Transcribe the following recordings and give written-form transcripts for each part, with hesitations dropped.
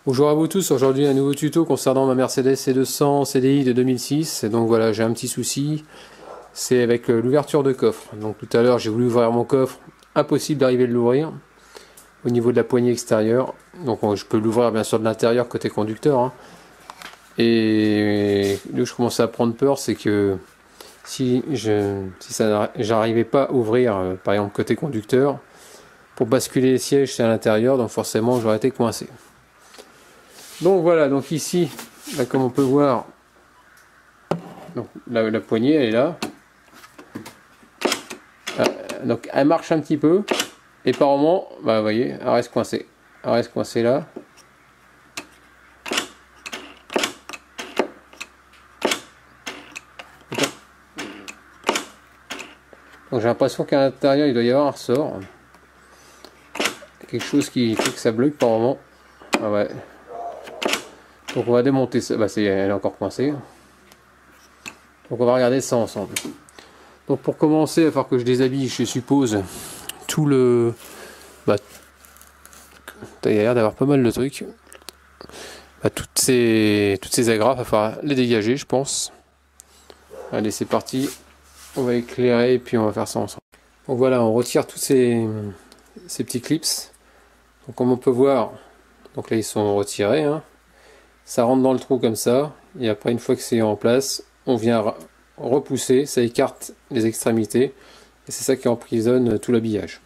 Bonjour à vous tous, aujourd'hui un nouveau tuto concernant ma Mercedes C200 CDI de 2006. Et donc voilà, j'ai un petit souci, c'est avec l'ouverture de coffre. Donc tout à l'heure j'ai voulu ouvrir mon coffre, impossible d'arriver de l'ouvrir au niveau de la poignée extérieure. Donc je peux l'ouvrir bien sûr de l'intérieur côté conducteur, hein. Et là où je commençais à prendre peur, c'est que si j'arrivais pas à ouvrir par exemple côté conducteur, pour basculer les sièges c'est à l'intérieur, donc forcément j'aurais été coincé. Donc voilà, donc ici, là, comme on peut voir, donc, la poignée elle est là. Donc elle marche un petit peu, et par moment, bah, vous voyez, elle reste coincée. Elle reste coincée là. Donc j'ai l'impression qu'à l'intérieur il doit y avoir un ressort. Quelque chose qui fait que ça bloque par moment. Ah ouais. Donc on va démonter ça. Bah, elle est encore coincée. Donc on va regarder ça ensemble. Donc pour commencer, il va falloir que je déshabille, je suppose, tout le... Bah, il y a l'air d'avoir pas mal de trucs. Bah, toutes ces agrafes, il va falloir les dégager, je pense. Allez, c'est parti. On va éclairer et puis on va faire ça ensemble. Donc voilà, on retire tous ces petits clips. Donc comme on peut voir, donc là ils sont retirés, hein. Ça rentre dans le trou comme ça. Et après, une fois que c'est en place, on vient repousser, ça écarte les extrémités. Et c'est ça qui emprisonne tout l'habillage.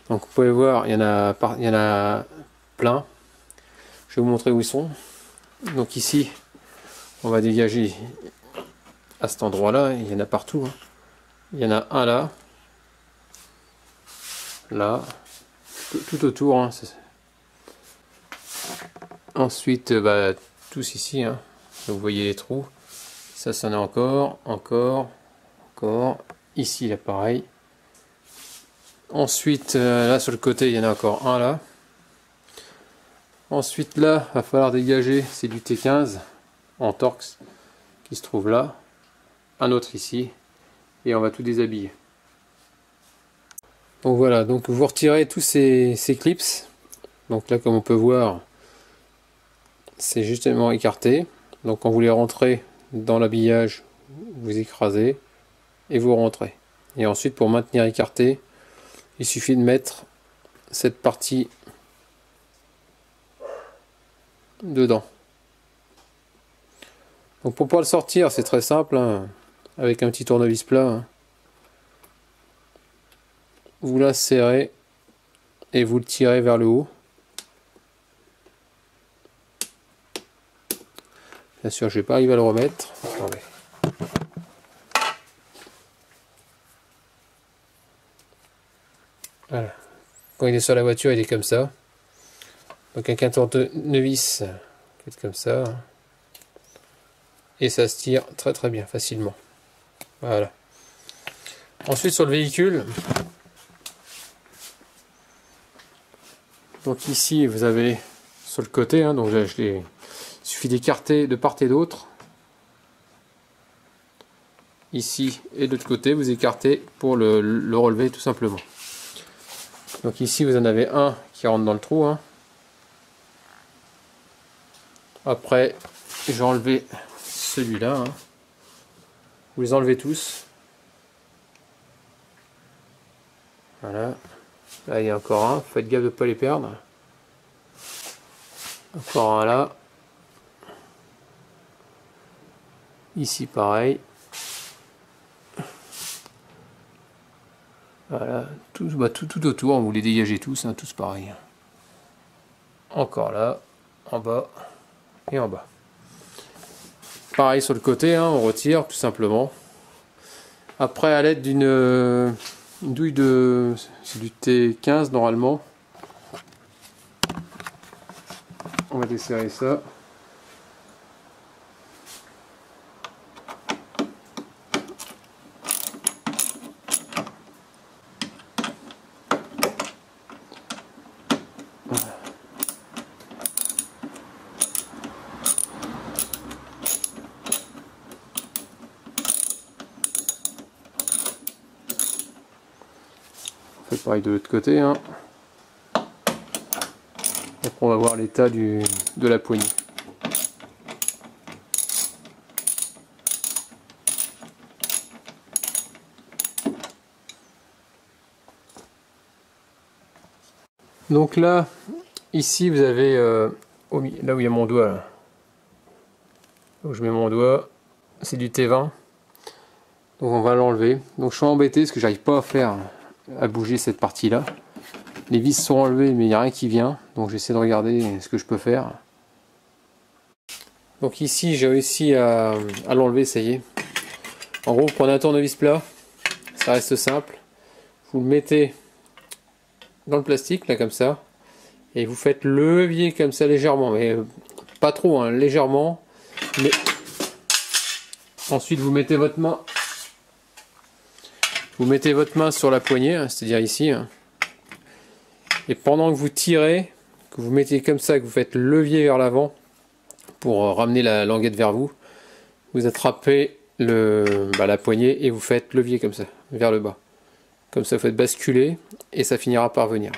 Donc vous pouvez voir, il y en a plein. Je vais vous montrer où ils sont. Donc ici, on va dégager à cet endroit-là. Il y en a partout, hein. Il y en a un là, là, tout autour, hein. Ensuite, bah, tous ici, hein. Vous voyez les trous. Ça, c'en est encore. Ici, là, pareil. Ensuite, là sur le côté, il y en a encore un là. Ensuite, là, il va falloir dégager, c'est du T15 en Torx qui se trouve là. Un autre ici. Et on va tout déshabiller. Donc voilà, donc vous retirez tous ces clips. Donc là, comme on peut voir, c'est justement écarté. Donc quand vous les rentrez dans l'habillage, vous écrasez et vous rentrez. Et ensuite, pour maintenir écarté, il suffit de mettre cette partie dedans. Donc pour pouvoir le sortir, c'est très simple, hein, avec un petit tournevis plat, hein. Vous la serrez et vous le tirez vers le haut. Bien sûr, je vais pas arriver à le remettre. Attendez. Voilà. Quand il est sur la voiture, il est comme ça. Donc avec un tournevis, faites comme ça. Et ça se tire très très bien, facilement. Voilà. Ensuite sur le véhicule. Donc ici vous avez sur le côté, hein, donc il suffit d'écarter de part et d'autre. Ici et de l'autre côté, vous écartez pour le relever tout simplement. Donc ici vous en avez un qui rentre dans le trou, hein. Après j'ai enlevé celui-là, hein. Vous les enlevez tous. Voilà. Là il y a encore un, faites gaffe de ne pas les perdre. Encore un là. Ici pareil. Voilà, tout autour, vous les dégagez tous, hein, tous pareil. Encore là, en bas et en bas. Pareil sur le côté, hein, on retire tout simplement. Après, à l'aide d'une douille de... c'est du T15 normalement. On va desserrer ça. Pareil de l'autre côté, hein. Donc on va voir l'état de la poignée. Donc là, ici vous avez, là où il y a mon doigt, là où je mets mon doigt, c'est du T20. Donc on va l'enlever. Donc je suis embêté parce que j'arrive pas à bouger cette partie là. Les vis sont enlevées mais il n'y a rien qui vient. Donc j'essaie de regarder ce que je peux faire. Donc ici j'ai réussi à l'enlever, ça y est. En gros, vous prenez un tournevis plat, ça reste simple. Vous le mettez dans le plastique là comme ça. Et vous faites levier comme ça légèrement, mais pas trop, hein, légèrement. Mais ensuite vous mettez votre main. Vous mettez votre main sur la poignée, hein, c'est-à-dire ici. Hein. Et pendant que vous tirez, que vous mettez comme ça, que vous faites levier vers l'avant pour ramener la languette vers vous, vous attrapez la poignée et vous faites levier comme ça, vers le bas. Comme ça, vous faites basculer et ça finira par venir.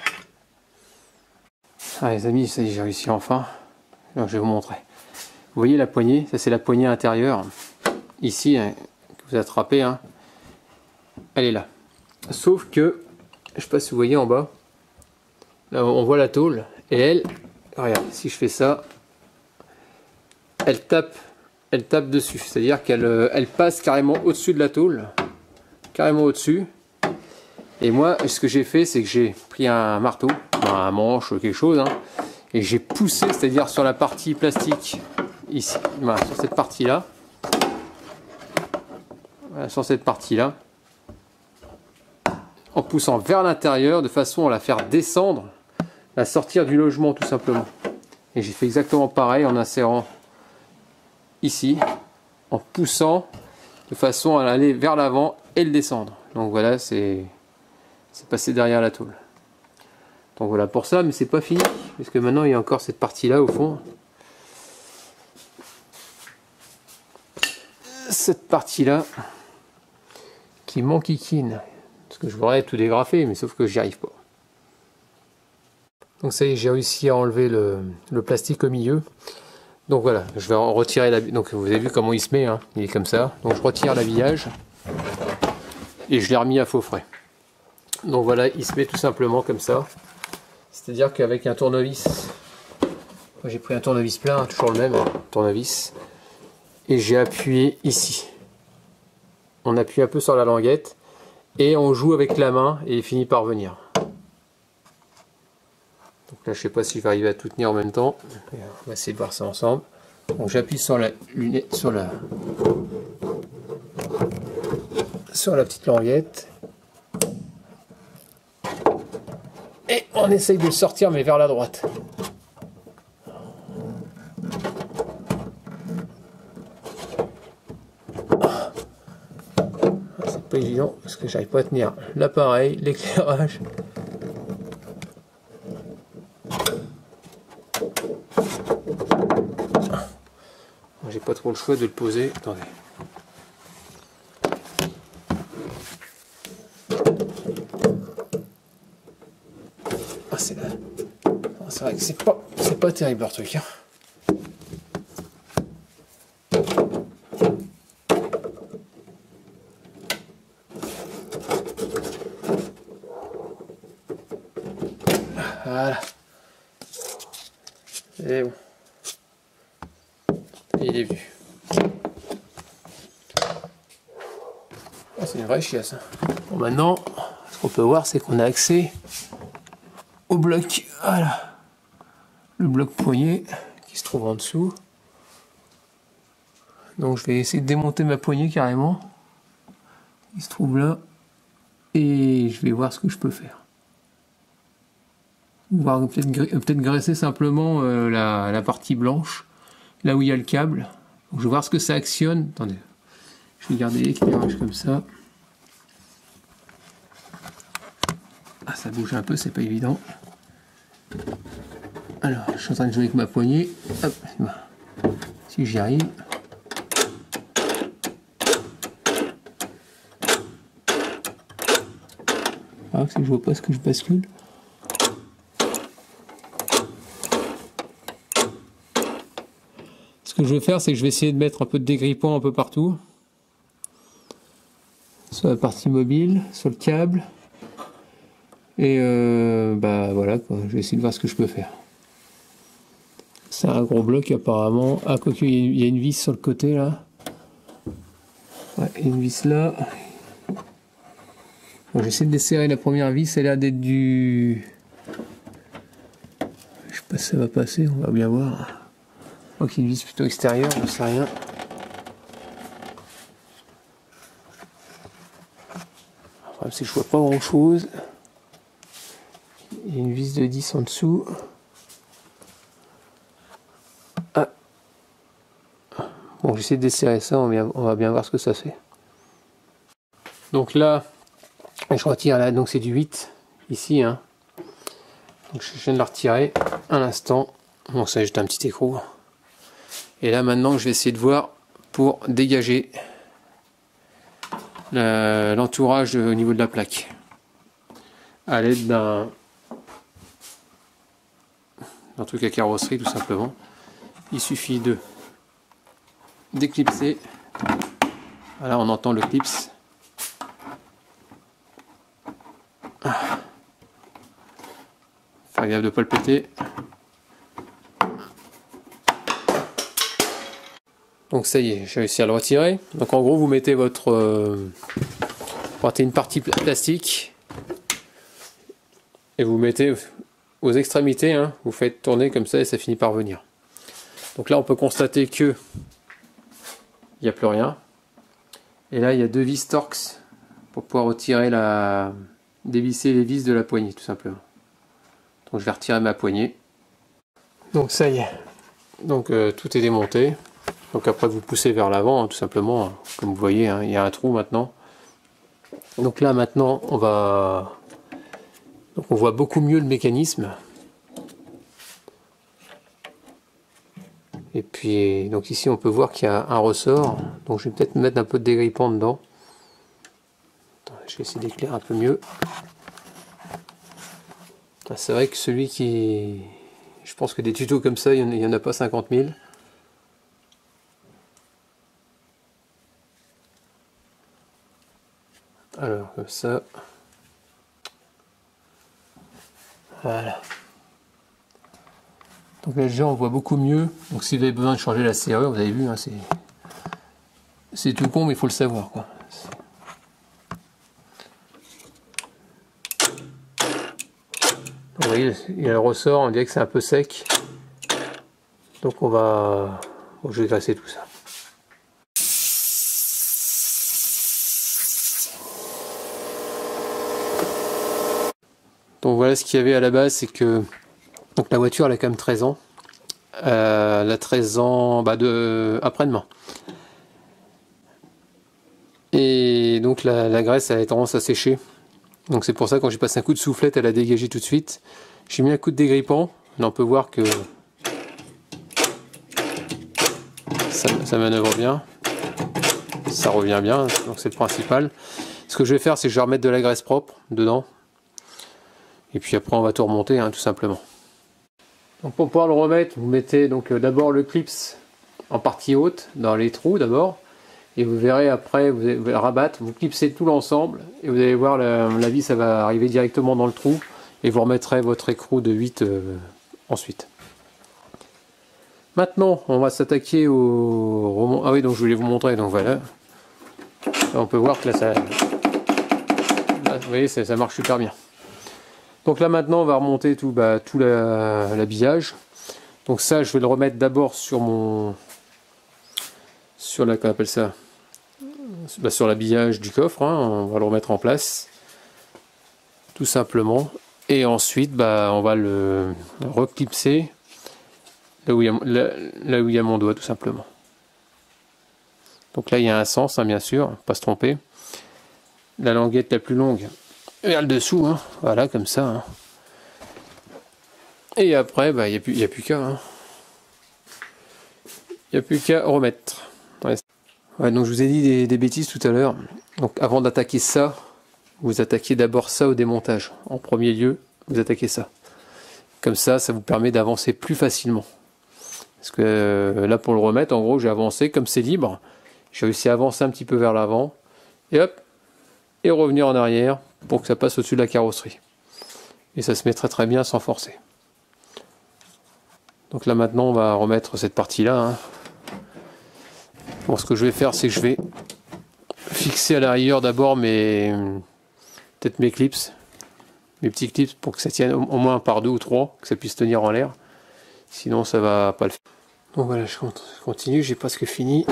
Ah les amis, ça y est, j'ai réussi enfin. Alors, je vais vous montrer. Vous voyez la poignée, ça c'est la poignée intérieure. Ici, hein, que vous attrapez, hein, elle est là. Sauf que, je sais pas si vous voyez en bas, là on voit la tôle, et elle, regarde, si je fais ça, elle tape dessus. C'est-à-dire qu'elle passe carrément au-dessus de la tôle, carrément au-dessus. Et moi, ce que j'ai fait, c'est que j'ai pris un marteau, un manche, quelque chose, hein, et j'ai poussé, c'est-à-dire sur la partie plastique, ici, voilà, sur cette partie-là, voilà, sur cette partie-là, en poussant vers l'intérieur, de façon à la faire descendre, la sortir du logement, tout simplement. Et j'ai fait exactement pareil en insérant ici, en poussant, de façon à aller vers l'avant et le descendre. Donc voilà, c'est passé derrière la tôle. Donc voilà pour ça, mais c'est pas fini, parce que maintenant il y a encore cette partie là au fond. Cette partie là qui m'enquiquine, parce que je voudrais tout dégrafer, mais sauf que j'y arrive pas. Donc ça y est, j'ai réussi à enlever le plastique au milieu. Donc voilà, je vais en retirer la. Donc vous avez vu comment il se met, hein, il est comme ça. Donc je retire l'habillage et je l'ai remis à faux frais. Donc voilà, il se met tout simplement comme ça. C'est-à-dire qu'avec un tournevis, j'ai pris un tournevis plein, hein, toujours le même tournevis, et j'ai appuyé ici. On appuie un peu sur la languette et on joue avec la main et il finit par venir. Donc là, je sais pas si je vais arriver à tout tenir en même temps. On va essayer de voir ça ensemble. Donc j'appuie sur la lunette, sur la petite languette. Et on essaye de le sortir, mais vers la droite. C'est pas évident parce que j'arrive pas à tenir l'appareil, l'éclairage. J'ai pas trop le choix de le poser. Attendez. Ah, c'est là. C'est vrai que c'est pas terrible leur truc. Hein. Voilà. Et bon. Il est venu. Oh, c'est une vraie chiasse. Hein. Bon, maintenant, ce qu'on peut voir, c'est qu'on a accès au bloc. Voilà. Le bloc poignée qui se trouve en dessous. Donc je vais essayer de démonter ma poignée carrément. Il se trouve là. Et je vais voir ce que je peux faire. Peut-être graisser simplement la partie blanche. Là où il y a le câble. Donc, je vais voir ce que ça actionne. Attendez. Je vais garder l'éclairage comme ça. Ah, ça bouge un peu, c'est pas évident. Alors, je suis en train de jouer avec ma poignée. Hop, si j'y arrive. Ah, c'est que je vois pas ce que je bascule. Ce que je vais faire, c'est que je vais essayer de mettre un peu de dégrippant un peu partout. Sur la partie mobile, sur le câble. Et bah voilà quoi, je vais essayer de voir ce que je peux faire. C'est un gros bloc apparemment. Ah, quoique il y a une vis sur le côté là. Ouais, une vis là. Bon, j'essaie de desserrer la première vis, elle a l'air d'être du... Je sais pas si ça va passer, on va bien voir. Ok, une vis plutôt extérieure, je sais rien. Même si je vois pas grand chose. Il y a une vis de 10 en dessous. Ah. Bon, j'essaie de desserrer ça, on va bien voir ce que ça fait. Donc là, je retire là, donc c'est du 8 ici. Hein. Donc je viens de la retirer un instant. Bon, ça juste un petit écrou. Et là maintenant, je vais essayer de voir pour dégager l'entourage au niveau de la plaque. À l'aide d'un truc à carrosserie tout simplement. Il suffit de d'éclipser. Voilà, on entend le clips. Faire gaffe de ne pas le péter. Donc ça y est, j'ai réussi à le retirer. Donc en gros, vous mettez votre... une partie plastique et vous mettez aux extrémités, hein, vous faites tourner comme ça et ça finit par venir. Donc là, on peut constater que il n'y a plus rien. Et là, il y a deux vis Torx pour pouvoir retirer dévisser les vis de la poignée, tout simplement. Donc je vais retirer ma poignée. Donc ça y est. Donc tout est démonté. Donc après vous poussez vers l'avant, hein, tout simplement. Comme vous voyez, hein, il y a un trou maintenant. Donc là maintenant on va... Donc on voit beaucoup mieux le mécanisme. Et puis donc ici on peut voir qu'il y a un ressort. Donc je vais peut-être mettre un peu de dégrippant dedans. Attends, je vais essayer d'éclairer un peu mieux. C'est vrai que celui qui... Je pense que des tutos comme ça, il n'y en a pas 50 000. Alors, comme ça. Voilà. Donc là, déjà, on voit beaucoup mieux. Donc si vous avez besoin de changer la serrure, vous avez vu, hein, c'est tout con, mais il faut le savoir, quoi. Vous voyez, il y a le ressort, on dirait que c'est un peu sec. Donc on va... Bon, je vais graisser tout ça. Donc voilà ce qu'il y avait à la base, c'est que donc la voiture elle a quand même 13 ans. Elle a 13 ans après-demain. Et donc la graisse elle a tendance à sécher. Donc c'est pour ça quand j'ai passé un coup de soufflette, elle a dégagé tout de suite. J'ai mis un coup de dégrippant. Là on peut voir que ça manœuvre bien. Ça revient bien, donc c'est le principal. Ce que je vais faire, c'est que je vais remettre de la graisse propre dedans. Et puis après on va tout remonter, hein, tout simplement. Donc pour pouvoir le remettre, vous mettez donc d'abord le clips en partie haute, dans les trous d'abord. Et vous verrez après, vous allez le rabattre, vous clipsez tout l'ensemble. Et vous allez voir, la vis ça va arriver directement dans le trou. Et vous remettrez votre écrou de 8 ensuite. Maintenant, on va s'attaquer au... Ah oui, donc je voulais vous montrer, donc voilà. Là, on peut voir que là, ça... Là, vous voyez, ça marche super bien. Donc là, maintenant, on va remonter tout l'habillage. Donc ça, je vais le remettre d'abord sur mon... Sur la... Qu'on appelle ça, sur l'habillage du coffre, hein. On va le remettre en place. Tout simplement. Et ensuite, on va le reclipser là où il y a mon doigt, tout simplement. Donc là, il y a un sens, hein, bien sûr, pas se tromper. La languette la plus longue vers le dessous, hein, voilà, comme ça. Hein. Et après, il n'y a plus qu'à. Hein. Il n'y a plus qu'à remettre. Ouais, donc je vous ai dit des bêtises tout à l'heure. Donc avant d'attaquer ça, vous attaquez d'abord ça au démontage. En premier lieu, vous attaquez ça. Comme ça, ça vous permet d'avancer plus facilement. Parce que là pour le remettre, en gros j'ai avancé, comme c'est libre, j'ai réussi à avancer un petit peu vers l'avant, et hop, et revenir en arrière pour que ça passe au-dessus de la carrosserie. Et ça se met très très bien sans forcer. Donc là maintenant on va remettre cette partie-là. Hein. Bon, ce que je vais faire, c'est que je vais fixer à l'arrière d'abord peut-être mes clips, mes petits clips pour que ça tienne au moins par 2 ou 3, que ça puisse tenir en l'air. Sinon ça va pas le faire. Donc voilà, je continue, j'ai presque fini.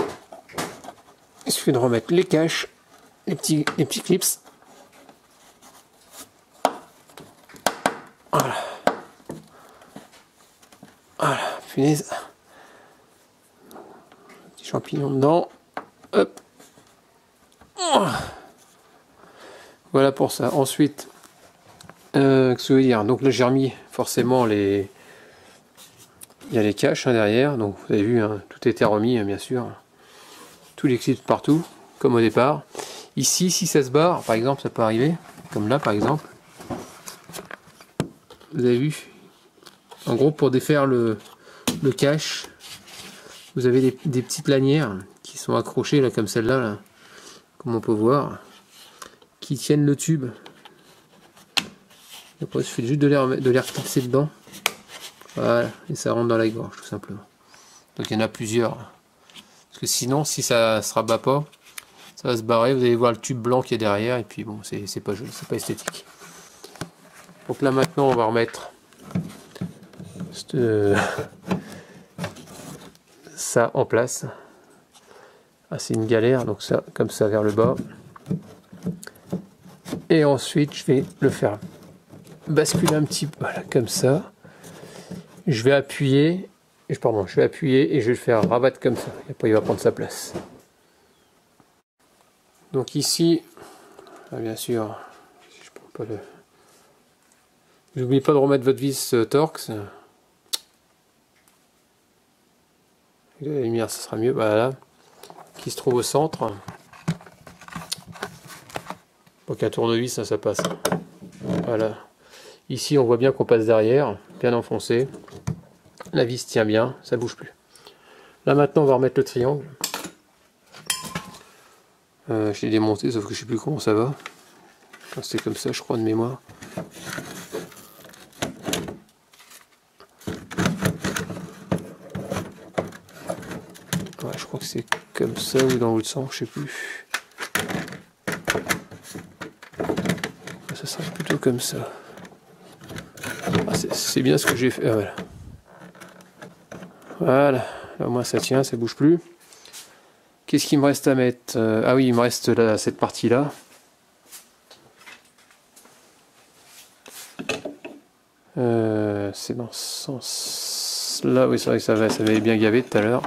Il suffit de remettre les caches, les petits clips. Voilà. Voilà, punaise. Petit champignon dedans. Hop. Voilà pour ça. Ensuite, qu'est-ce que je veux dire? Donc là j'ai remis forcément il y a les caches hein, derrière. Donc vous avez vu, hein, tout était remis hein, bien sûr. Tous les clips partout, comme au départ. Ici, si ça se barre, par exemple, ça peut arriver, comme là par exemple. Vous avez vu? En gros, pour défaire le cache, vous avez des petites lanières qui sont accrochées là, comme celle-là, là, comme on peut voir, qui tiennent le tube. Et après, il suffit juste de les reclipser dedans. Voilà, et ça rentre dans la gorge, tout simplement. Donc il y en a plusieurs. Parce que sinon, si ça ne se rabat pas, ça va se barrer. Vous allez voir le tube blanc qui est derrière, et puis bon, c'est pas joli, c'est pas esthétique. Donc là maintenant, on va remettre ça en place. Ah, c'est une galère, donc ça, comme ça vers le bas. Et ensuite, je vais le faire basculer un petit peu, voilà, comme ça. Je vais appuyer, je vais appuyer et je vais le faire rabattre comme ça. Et après, il va prendre sa place. Donc ici, bien sûr, je prends pas le. N'oubliez pas de remettre votre vis Torx. La lumière, ça sera mieux. Voilà, qui se trouve au centre. Donc un tournevis, ça passe. Voilà. Ici, on voit bien qu'on passe derrière, bien enfoncé. La vis tient bien, ça bouge plus. Là maintenant, on va remettre le triangle. Je l'ai démonté, sauf que je sais plus comment ça va. C'était comme ça, je crois, de mémoire. Ouais, je crois que c'est comme ça ou dans l'autre sens, je sais plus. Ça serait plutôt comme ça. Ah, c'est bien ce que j'ai fait. Ah, voilà. Voilà. Là, au moins ça tient, ça bouge plus. Qu'est-ce qu'il me reste à mettre? Ah oui, il me reste là, cette partie-là. C'est dans ce sens-là. Oui, c'est vrai que ça m'avait bien gavé tout à l'heure.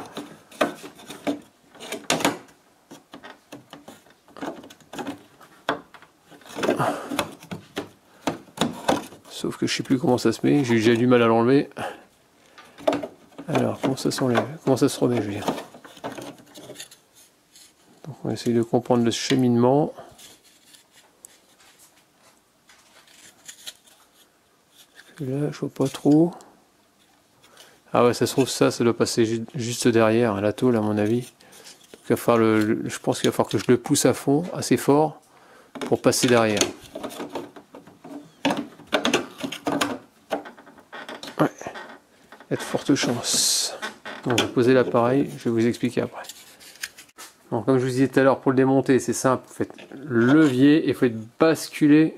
Sauf que je sais plus comment ça se met. J'ai déjà du mal à l'enlever. Alors, comment ça se remet, je veux dire. Donc, on va essayer de comprendre le cheminement. Parce que là, je vois pas trop. Ah ouais, ça se trouve, ça doit passer juste derrière, la tôle, à mon avis. Donc, il va falloir je pense qu'il va falloir que je le pousse à fond, assez fort, pour passer derrière. Ouais. Il y a de fortes chances. Donc, vous posez l'appareil, je vais vous expliquer après. Donc, comme je vous disais tout à l'heure, pour le démonter, c'est simple. Vous faites levier et vous faites basculer.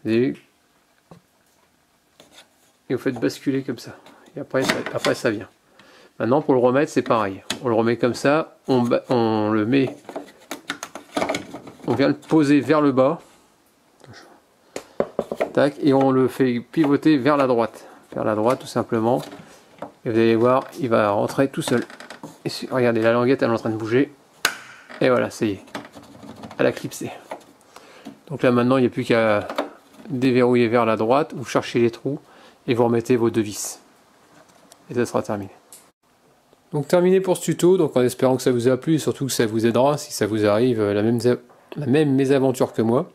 Vous avez vu? Et vous faites basculer comme ça. Et après ça vient. Maintenant, pour le remettre, c'est pareil. On le remet comme ça. On le met. On vient le poser vers le bas. Tac. Et on le fait pivoter vers la droite. Vers la droite, tout simplement. Et vous allez voir, il va rentrer tout seul. Et regardez, la languette, elle est en train de bouger. Et voilà, ça y est. Elle a clipsé. Donc là, maintenant, il n'y a plus qu'à déverrouiller vers la droite. Vous cherchez les trous. Et vous remettez vos deux vis. Et ça sera terminé. Donc terminé pour ce tuto, donc en espérant que ça vous a plu et surtout que ça vous aidera si ça vous arrive la même mésaventure que moi.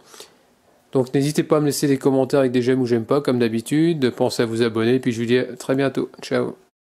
Donc n'hésitez pas à me laisser des commentaires avec des j'aime ou j'aime pas comme d'habitude, pensez à vous abonner, puis je vous dis à très bientôt. Ciao.